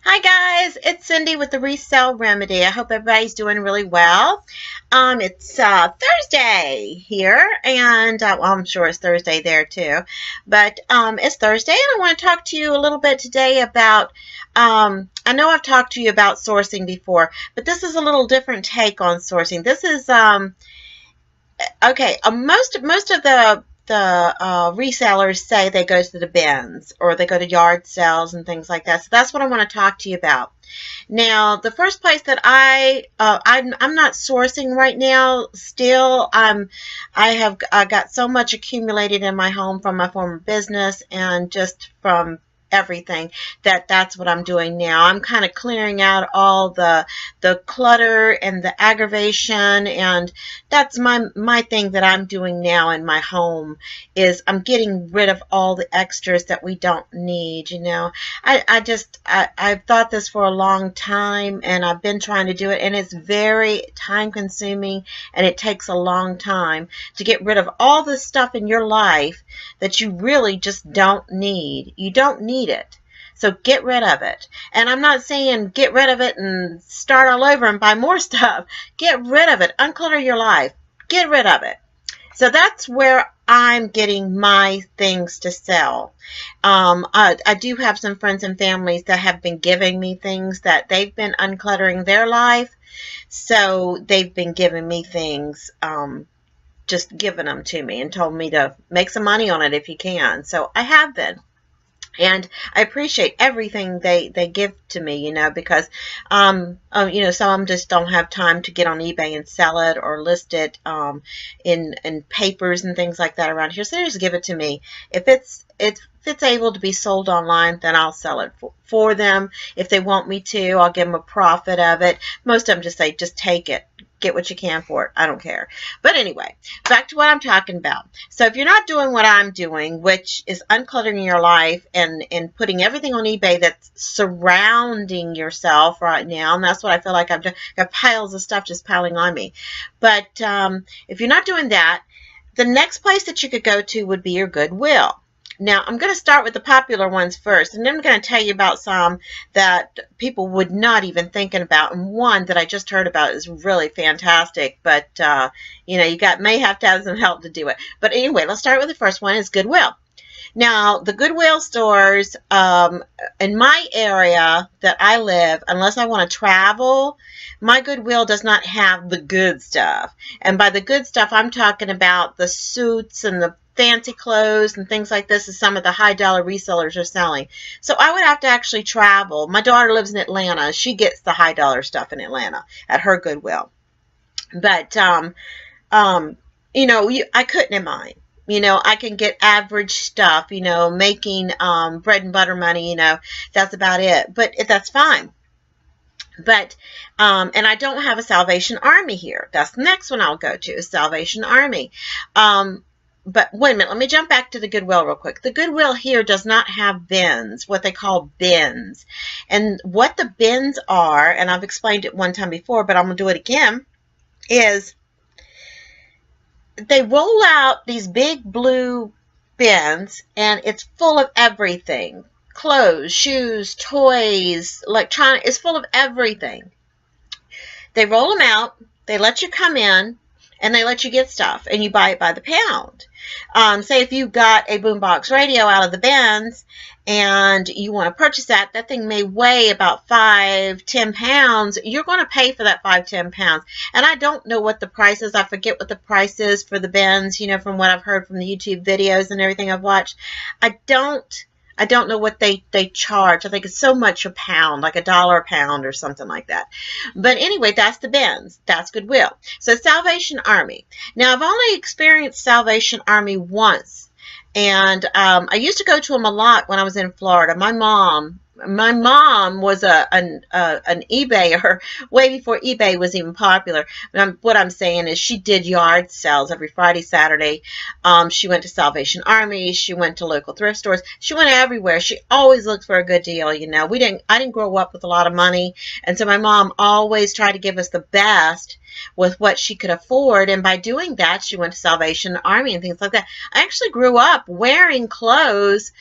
Hi guys, it's Cindy with the Resale Remedy. I hope everybody's doing really well. It's Thursday here, and well, I'm sure it's Thursday there too, but it's Thursday, and I want to talk to you a little bit today about. I know I've talked to you about sourcing before, but this is a little different take on sourcing. This is okay. Most of the resellers say they go to the bins or they go to yard sales and things like that. So that's what I want to talk to you about. Now, the first place that I'm not sourcing right now. Still, I got so much accumulated in my home from my former business and just from everything that's what I'm doing now. I'm kind of clearing out all the clutter and the aggravation, and that's my thing that I'm doing now in my home is I'm getting rid of all the extras that we don't need. I've thought this for a long time, and I've been trying to do it, and it's very time consuming, and it takes a long time to get rid of all the stuff in your life that you really just don't need. You don't need it. So get rid of it. And I'm not saying get rid of it and start all over and buy more stuff. Get rid of it. Unclutter your life. Get rid of it. So that's where I'm getting my things to sell. I do have some friends and families that have been giving me things that they've been uncluttering their life. So they've been giving me things, just giving them to me and told me to make some money on it if you can. So I have been. And I appreciate everything they give to me, because, some of them just don't have time to get on eBay and sell it or list it in papers and things like that around here. So they just give it to me. If it's able to be sold online, then I'll sell it for them. If they want me to, I'll give them a profit of it. Most of them just say, just take it. Get what you can for it. I don't care. But anyway, back to what I'm talking about. So if you're not doing what I'm doing, which is uncluttering your life and putting everything on eBay that's surrounding yourself right now, and that's what I feel like I've done. Got piles of stuff just piling on me. But if you're not doing that, the next place that you could go to would be your Goodwill. Now, I'm going to start with the popular ones first, and then I'm going to tell you about some that people would not even thinking about, and one that I just heard about is really fantastic, but, you may have to have some help to do it. But anyway, let's start with the first one is Goodwill. Now, the Goodwill stores in my area that I live, unless I want to travel, my Goodwill does not have the good stuff. And by the good stuff, I'm talking about the suits and the fancy clothes and things like this is some of the high dollar resellers are selling. So I would have to actually travel. My daughter lives in Atlanta. She gets the high dollar stuff in Atlanta at her Goodwill. But, I couldn't in mine. I can get average stuff, making bread and butter money, that's about it. But that's fine. But, and I don't have a Salvation Army here. That's the next one I'll go to, is Salvation Army. But wait a minute, let me jump back to the Goodwill real quick. The Goodwill here does not have bins, what they call bins. And what the bins are, and I've explained it one time before, but I'm going to do it again, is they roll out these big blue bins, and it's full of everything. Clothes, shoes, toys, electronics, it's full of everything. They roll them out, they let you come in, and they let you get stuff, and you buy it by the pound. Say if you got a boombox radio out of the bins and you want to purchase that thing may weigh about 5-10 pounds. You're going to pay for that 5-10 pounds. And I don't know what the price is. I forget what the price is for the bins, from what I've heard from the YouTube videos and everything I've watched. I don't know what they charge. I think it's so much a pound, like $1 a pound or something like that. But anyway, that's the bins. That's Goodwill. So Salvation Army. Now, I've only experienced Salvation Army once. And I used to go to them a lot when I was in Florida. My mom was an eBayer way before eBay was even popular. What I'm saying is she did yard sales every Friday, Saturday. She went to Salvation Army. She went to local thrift stores. She went everywhere. She always looked for a good deal. I didn't grow up with a lot of money, and so my mom always tried to give us the best with what she could afford, and by doing that, she went to Salvation Army and things like that. I actually grew up wearing clothes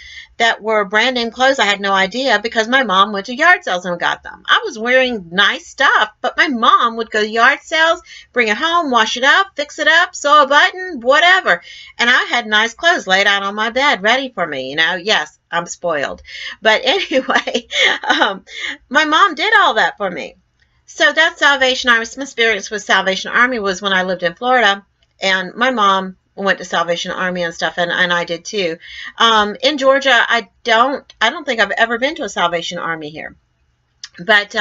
that were brand name clothes. I had no idea because my mom went to yard sales and got them. I was wearing nice stuff, but my mom would go to yard sales, bring it home, wash it up, fix it up, sew a button, whatever. And I had nice clothes laid out on my bed ready for me, you know. Yes, I'm spoiled. But anyway, my mom did all that for me. So that's Salvation Army. Some experience with Salvation Army was when I lived in Florida, and my mom went to Salvation Army and stuff, and I did too. In Georgia, I don't think I've ever been to a Salvation Army here. But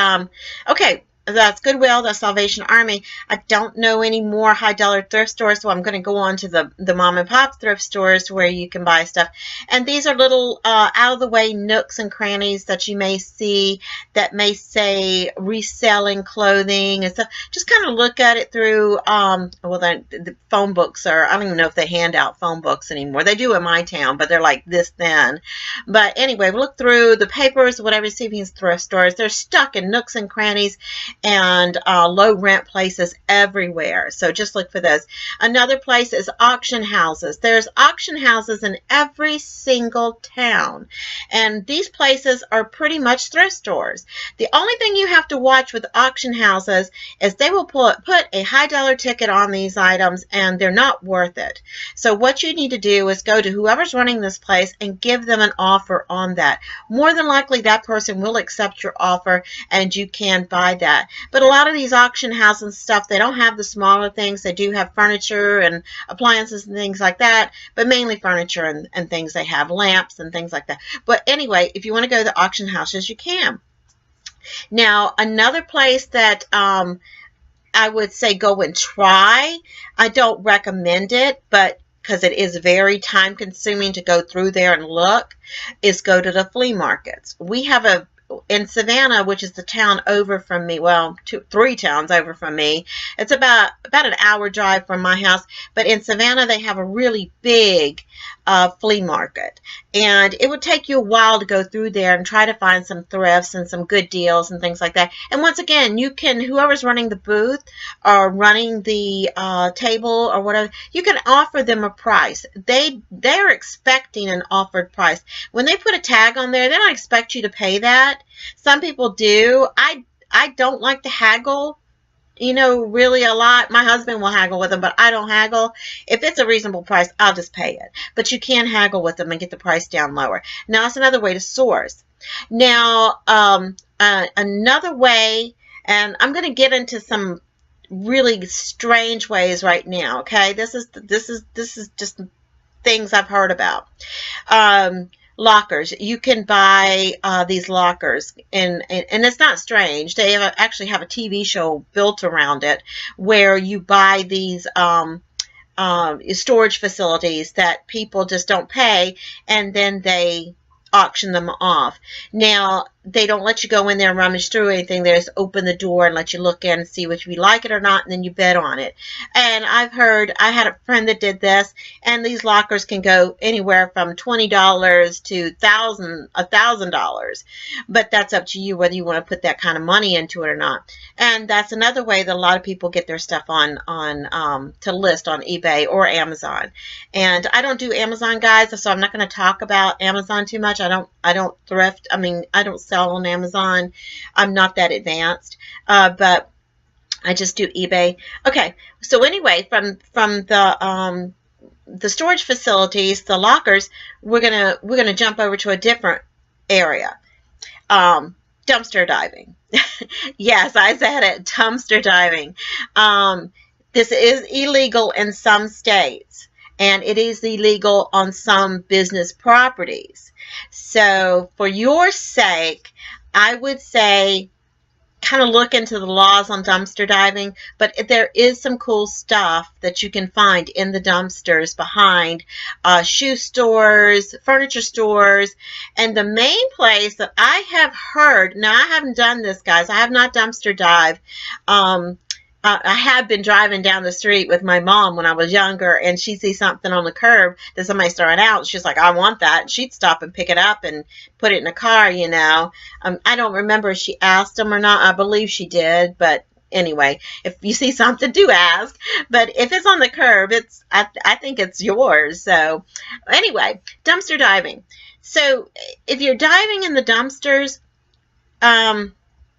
okay, that's Goodwill, that's Salvation Army. I don't know any more high dollar thrift stores, so I'm going to go on to the mom and pop thrift stores where you can buy stuff. And these are little out of the way nooks and crannies that you may see that may say reselling clothing and stuff. Just kind of look at it through well, the phone books are, I don't even know if they hand out phone books anymore. They do in my town, but they're like this thin. But anyway, look through the papers, whatever you see these thrift stores. They're stuck in nooks and crannies and low rent places everywhere. So just look for those. Another place is auction houses. There's auction houses in every single town. And these places are pretty much thrift stores. The only thing you have to watch with auction houses is they will put a high dollar ticket on these items and they're not worth it. So what you need to do is go to whoever's running this place and give them an offer on that. More than likely that person will accept your offer and you can buy that. But a lot of these auction houses and stuff, they don't have the smaller things. They do have furniture and appliances and things like that, but mainly furniture and things. They have lamps and things like that. But anyway, if you want to go to the auction houses, you can. Now, another place that I would say go and try, I don't recommend it, but because it is very time consuming to go through there and look, is go to the flea markets. We have in Savannah, which is the town over from me, well, 3 towns over from me. It's about an hour drive from my house. But in Savannah, they have a really big flea market. And it would take you a while to go through there and try to find some thrifts and some good deals and things like that. And once again, you can, whoever's running the booth or running the table or whatever, you can offer them a price. They're expecting an offered price. When they put a tag on there, they don't expect you to pay that. Some people do. I don't like to haggle, you know, really a lot. My husband will haggle with them, but I don't haggle. If it's a reasonable price, I'll just pay it. But you can haggle with them and get the price down lower. Now, that's another way to source. Now, another way, and I'm going to get into some really strange ways right now, okay? This is just things I've heard about. Lockers. You can buy these lockers, and it's not strange. They actually have a TV show built around it where you buy these storage facilities that people just don't pay, and then they auction them off. Now, they don't let you go in there and rummage through anything. They just open the door and let you look in and see if you like it or not, and then you bid on it. And I've heard, I had a friend that did this, and these lockers can go anywhere from $20 to $1,000. But that's up to you whether you want to put that kind of money into it or not. And that's another way that a lot of people get their stuff on to list on eBay or Amazon. And I don't do Amazon, guys, so I'm not going to talk about Amazon too much. I don't thrift. I mean, I don't sell on Amazon. I'm not that advanced, but I just do eBay. Okay, so anyway, from the storage facilities, the lockers, we're gonna jump over to a different area. Dumpster diving. Yes, I said it. Dumpster diving. This is illegal in some states, and it is illegal on some business properties. So for your sake, I would say kind of look into the laws on dumpster diving, but there is some cool stuff that you can find in the dumpsters behind shoe stores, furniture stores, and the main place that I have heard, now I haven't done this, guys, I have not dumpster dived. I had been driving down the street with my mom when I was younger, and she'd see something on the curb that somebody's throwing out. She's like, I want that. And she'd stop and pick it up and put it in a car, you know. I don't remember if she asked them or not. I believe she did, but anyway, if you see something, do ask. But if it's on the curb, I think it's yours. So anyway, dumpster diving. So if you're diving in the dumpsters,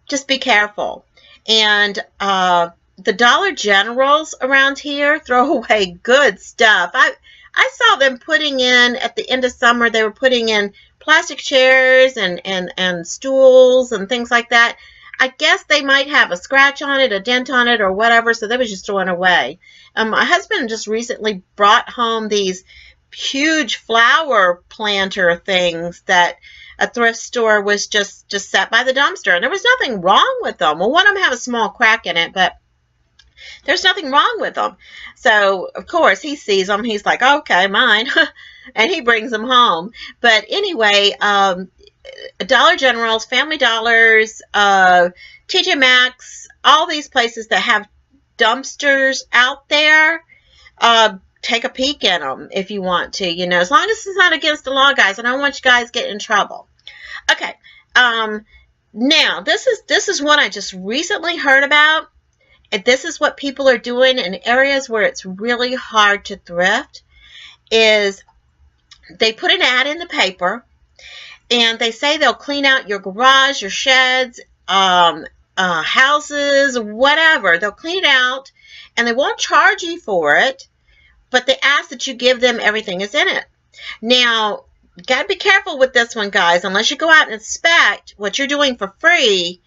just be careful. And the Dollar Generals around here throw away good stuff. I saw them putting in, at the end of summer, they were putting in plastic chairs and stools and things like that. I guess they might have a scratch on it, a dent on it, or whatever, so they was just throwing away. My husband just recently brought home these huge flower planter things that a thrift store was just set by the dumpster, and there was nothing wrong with them. Well, one of them had a small crack in it, but there's nothing wrong with them. So of course he sees them, he's like, okay, mine. And he brings them home. But anyway, Dollar Generals, Family Dollars, TJ Maxx, all these places that have dumpsters out there, take a peek in them if you want to, you know, as long as it's not against the law, guys. I don't want you guys getting in trouble. Okay, now this is one I just recently heard about, and this is what people are doing in areas where it's really hard to thrift, is they put an ad in the paper, and they say they'll clean out your garage, your sheds, houses, whatever. They'll clean it out, and they won't charge you for it, but they ask that you give them everything that's in it. Now, you got to be careful with this one, guys. Unless you go out and inspect what you're doing for free,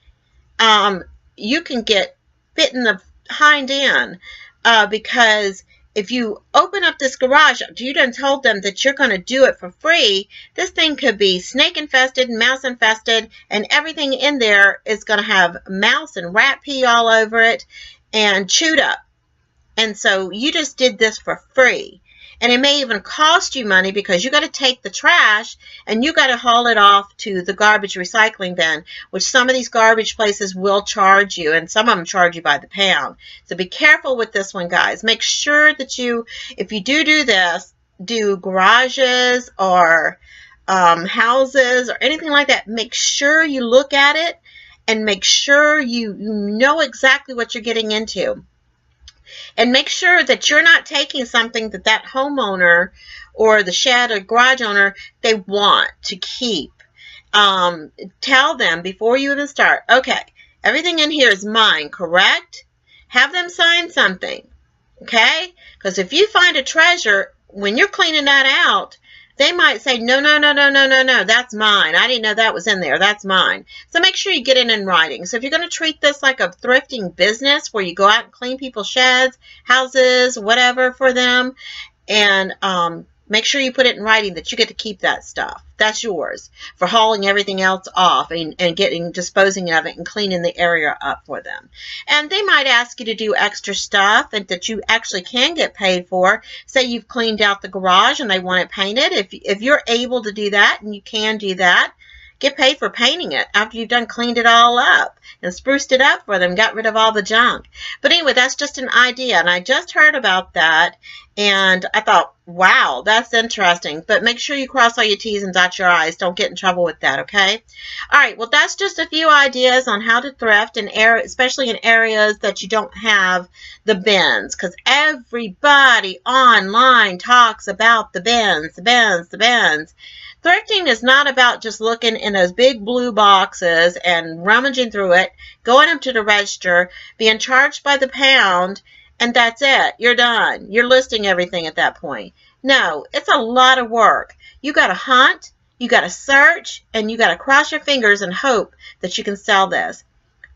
you can get bit in the hind end, because if you open up this garage, you done told them that you're going to do it for free, this thing could be snake infested, mouse infested, and everything in there is going to have mouse and rat pee all over it and chewed up. And so you just did this for free. And it may even cost you money, because you got to take the trash and you got to haul it off to the garbage recycling bin, which some of these garbage places will charge you, and some of them charge you by the pound. So be careful with this one, guys. Make sure that you, if you do this, do garages or houses or anything like that, make sure you look at it and make sure you know exactly what you're getting into. And make sure that you're not taking something that that homeowner or the shed or garage owner, they want to keep. Tell them before you even start, okay, everything in here is mine, correct? Have them sign something, okay? Because if you find a treasure, when you're cleaning that out, they might say, no, no, no, no, no, no, no, that's mine. I didn't know that was in there. That's mine. So make sure you get it in writing. So if you're going to treat this like a thrifting business where you go out and clean people's sheds, houses, whatever for them, and make sure you put it in writing that you get to keep that stuff. That's yours for hauling everything else off and disposing of it and cleaning the area up for them. And they might ask you to do extra stuff and that you actually can get paid for. Say you've cleaned out the garage and they want it painted. If you're able to do that and you can do that, get paid for painting it after you've done cleaned it all up and spruced it up for them, got rid of all the junk. But anyway, that's just an idea, and I just heard about that, and I thought, wow, that's interesting. But make sure you cross all your T's and dot your I's. Don't get in trouble with that, okay? All right, well, that's just a few ideas on how to thrift, especially in areas that you don't have the bins, because everybody online talks about the bins, the bins, the bins. Thrifting is not about just looking in those big blue boxes and rummaging through it, going up to the register, being charged by the pound, and that's it. You're done. You're listing everything at that point. No, it's a lot of work. You got to hunt, you got to search, and you got to cross your fingers and hope that you can sell this.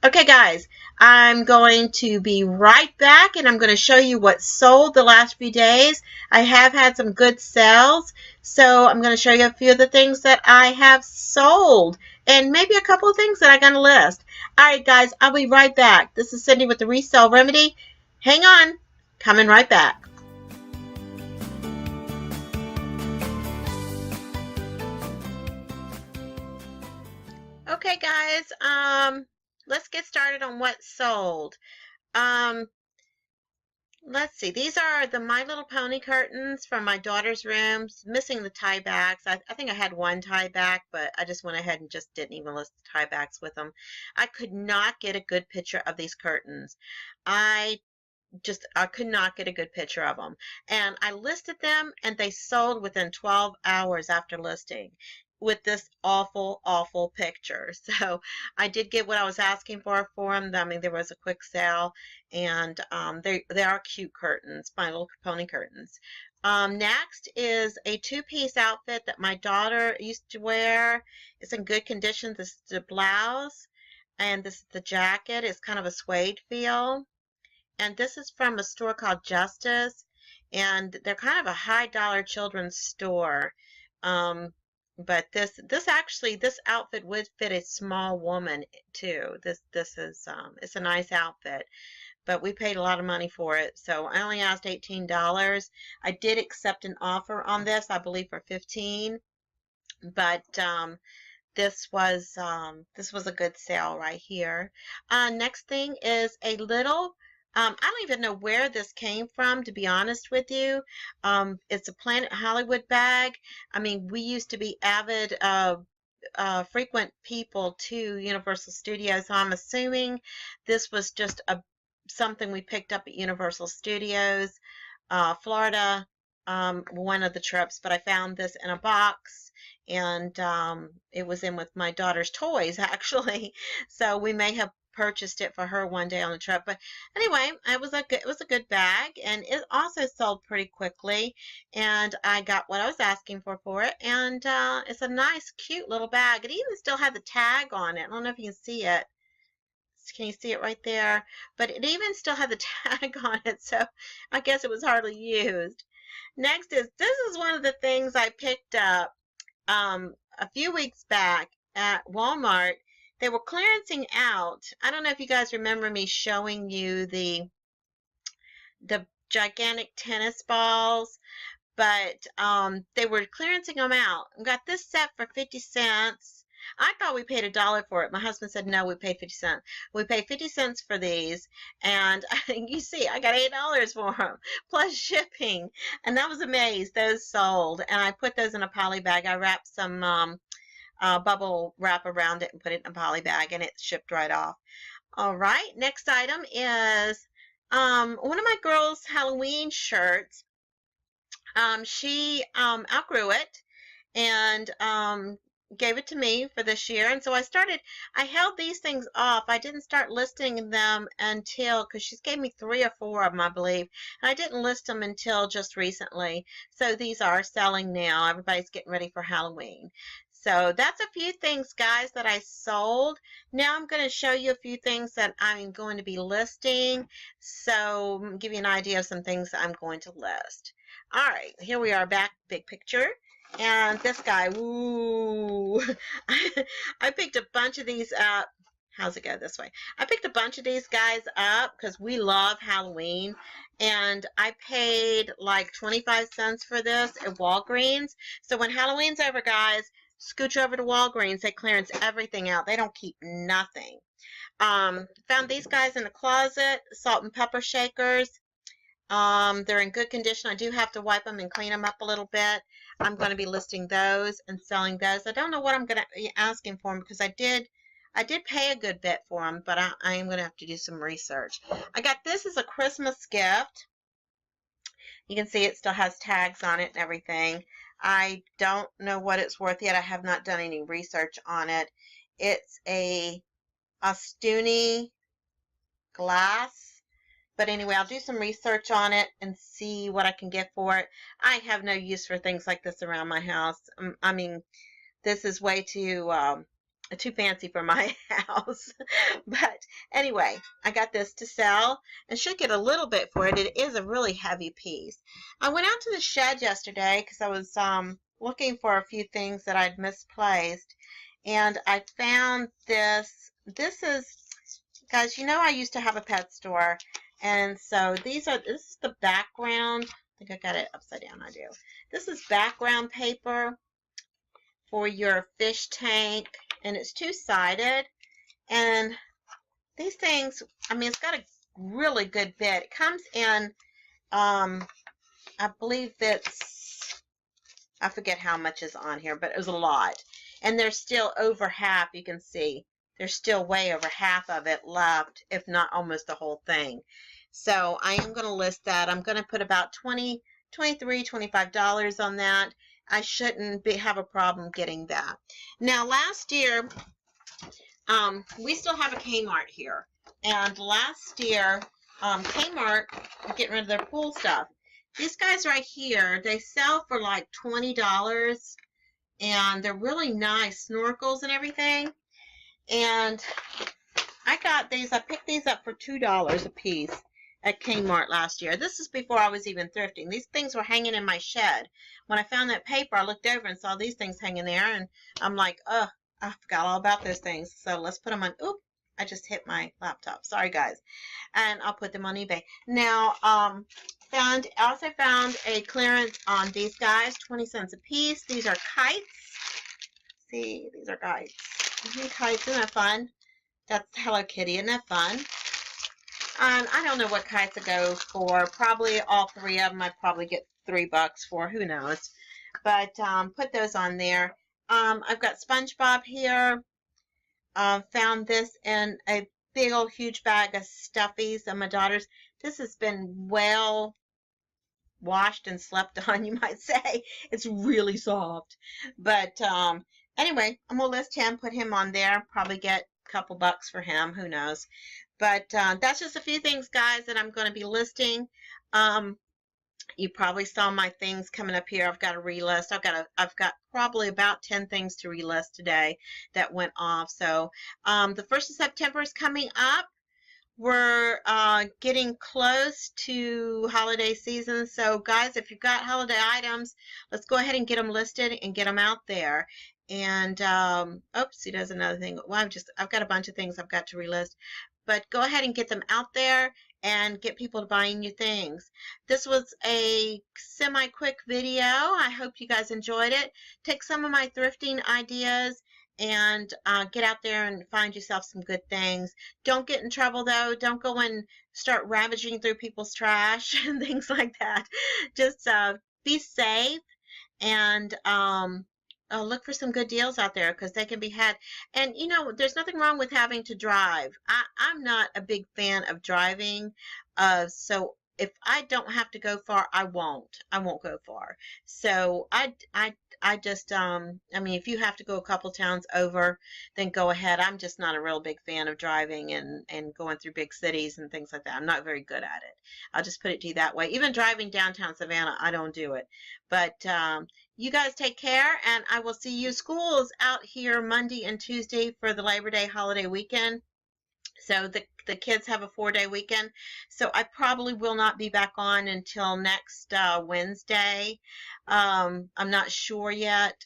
Okay, guys, I'm going to be right back, and I'm going to show you what sold the last few days. I have had some good sales, so I'm going to show you a few of the things that I have sold, and maybe a couple of things that I'm going to list. All right, guys, I'll be right back. This is Cindy with the Resale Remedy. Hang on. Coming right back. Okay, guys, let's get started on what sold. Let's see. These are the My Little Pony curtains from my daughter's room. Missing the tie backs. I think I had one tie back, but I just went ahead and just didn't even list the tie backs with them. I could not get a good picture of these curtains. I could not get a good picture of them. And I listed them, and they sold within 12 hours after listing. with this awful picture. So I did get what I was asking for them. I mean, there was a quick sale, and they are cute curtains, My Little Pony curtains. Next is a two-piece outfit that my daughter used to wear. It's in good condition. This is the blouse, and this is the jacket. It's kind of a suede feel. And this is from a store called Justice, and they're kind of a high dollar children's store. But this outfit would fit a small woman too. This is it's a nice outfit, but we paid a lot of money for it, so I only asked $18. I did accept an offer on this, I believe for $15, but this was a good sale right here. Next thing is a little. I don't even know where this came from, to be honest with you. It's a Planet Hollywood bag. I mean, we used to be avid, frequent people to Universal Studios, so I'm assuming this was just something we picked up at Universal Studios, Florida, one of the trips. But I found this in a box, and it was in with my daughter's toys, actually. So we may have purchased it for her one day on the trip. But anyway, it was a good bag, and it also sold pretty quickly, and I got what I was asking for it. And it's a nice, cute little bag. It even still had the tag on it. I don't know if you can see it. Can you see it right there? But it even still had the tag on it, so I guess it was hardly used. Next is, this is one of the things I picked up a few weeks back at Walmart. They were clearancing out. I don't know if you guys remember me showing you the gigantic tennis balls, but they were clearancing them out. I got this set for 50 cents. I thought we paid $1 for it. My husband said no, we paid 50 cents. We paid 50 cents for these, and you see, I got $8 for them plus shipping, and I was amazed. Those sold, and I put those in a poly bag. I wrapped some bubble wrap around it and put it in a poly bag, and it shipped right off. All right, next item is one of my girls' Halloween shirts. She outgrew it and gave it to me for this year, and so I held these things off. I didn't start listing them until, because she gave me 3 or 4 of them, I believe, and I didn't list them until just recently. So these are selling now. Everybody's getting ready for Halloween. So that's a few things, guys, that I sold. Now I'm going to show you a few things that I'm going to be listing. So give you an idea of some things I'm going to list. All right, here we are back, big picture. And this guy, ooh, I picked a bunch of these up. How's it go this way? I picked a bunch of these guys up because we love Halloween. And I paid like 25 cents for this at Walgreens. So when Halloween's over, guys, scooch over to Walgreens. They clearance everything out. They don't keep nothing. Found these guys in the closet, salt and pepper shakers. They're in good condition. I do have to wipe them and clean them up a little bit. I'm going to be listing those and selling those. I don't know what I'm going to be asking for them because I did pay a good bit for them, but I am going to have to do some research. I got this as a Christmas gift. You can see it still has tags on it and everything. I don't know what it's worth yet. I have not done any research on it. It's a Stuni glass. But anyway, I'll do some research on it and see what I can get for it. I have no use for things like this around my house. I mean, this is way too fancy for my house. But anyway, I got this to sell and should get a little bit for it. It is a really heavy piece. I went out to the shed yesterday because I was looking for a few things that I'd misplaced. And I found this. This is, guys, you know I used to have a pet store. And so this is the background. I think I got it upside down. I do. This is background paper for your fish tank, and it's two-sided. And these things, I mean, it's got a really good bit. It comes in, I believe I forget how much is on here, but it was a lot. And there's still over half, you can see. There's still way over half of it left, if not almost the whole thing. So I am going to list that. I'm going to put about $23, $25 on that. I shouldn't have a problem getting that. Now, last year, we still have a Kmart here. And last year, Kmart, getting rid of their pool stuff. These guys right here, they sell for like $20. And they're really nice snorkels and everything. And I got these. I picked these up for $2 a piece at Kmart last year. This is before I was even thrifting. These things were hanging in my shed. When I found that paper, I looked over and saw these things hanging there, and I'm like, ugh, I forgot all about those things. So let's put them on. Oop, I just hit my laptop. Sorry, guys. And I'll put them on eBay. Now, I also found a clearance on these guys, 20 cents a piece. These are kites. See, these are kites. Kites, isn't that fun? That's Hello Kitty, isn't that fun? And I don't know what kites it goes for. Probably all three of them I'd probably get $3 for. Who knows? But put those on there. I've got SpongeBob here. Found this in a big old huge bag of stuffies of my daughter's. This has been well washed and slept on, you might say. It's really soft. But anyway, I'm going to list him, put him on there. Probably get couple bucks for him, who knows. But that's just a few things, guys, that I'm going to be listing. You probably saw my things coming up here. I've got a relist. I've got probably about 10 things to relist today that went off. So the 1st of September is coming up. We're getting close to holiday season. So guys, if you've got holiday items, let's go ahead and get them listed and get them out there. And oops, he does another thing. Well, I've got a bunch of things I've got to relist, but go ahead and get them out there and get people to buying you things. This was a semi-quick video. I hope you guys enjoyed it. Take some of my thrifting ideas and get out there and find yourself some good things. Don't get in trouble though. Don't go and start ravaging through people's trash and things like that. Just be safe and look for some good deals out there because they can be had. And, you know, there's nothing wrong with having to drive. I'm not a big fan of driving. So if I don't have to go far, I won't go far. So I just, I mean, if you have to go a couple towns over, then go ahead. I'm just not a real big fan of driving and going through big cities and things like that. I'm not very good at it. I'll just put it to you that way. Even driving downtown Savannah, I don't do it. But you guys take care, and I will see you. School's out here Monday and Tuesday for the Labor Day holiday weekend. So the kids have a 4-day weekend. So I probably will not be back on until next Wednesday. I'm not sure yet.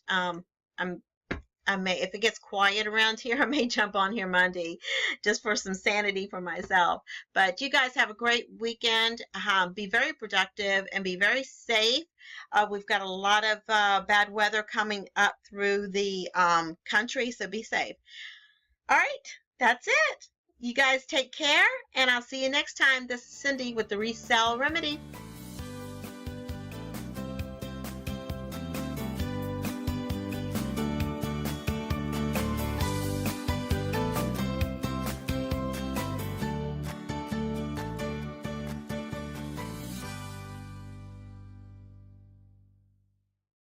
I may, if it gets quiet around here, I may jump on here Monday just for some sanity for myself. But you guys have a great weekend. Be very productive and be very safe. We've got a lot of bad weather coming up through the country, so be safe. All right, that's it. You guys take care, and I'll see you next time. This is Cindy with the Resell Remedy.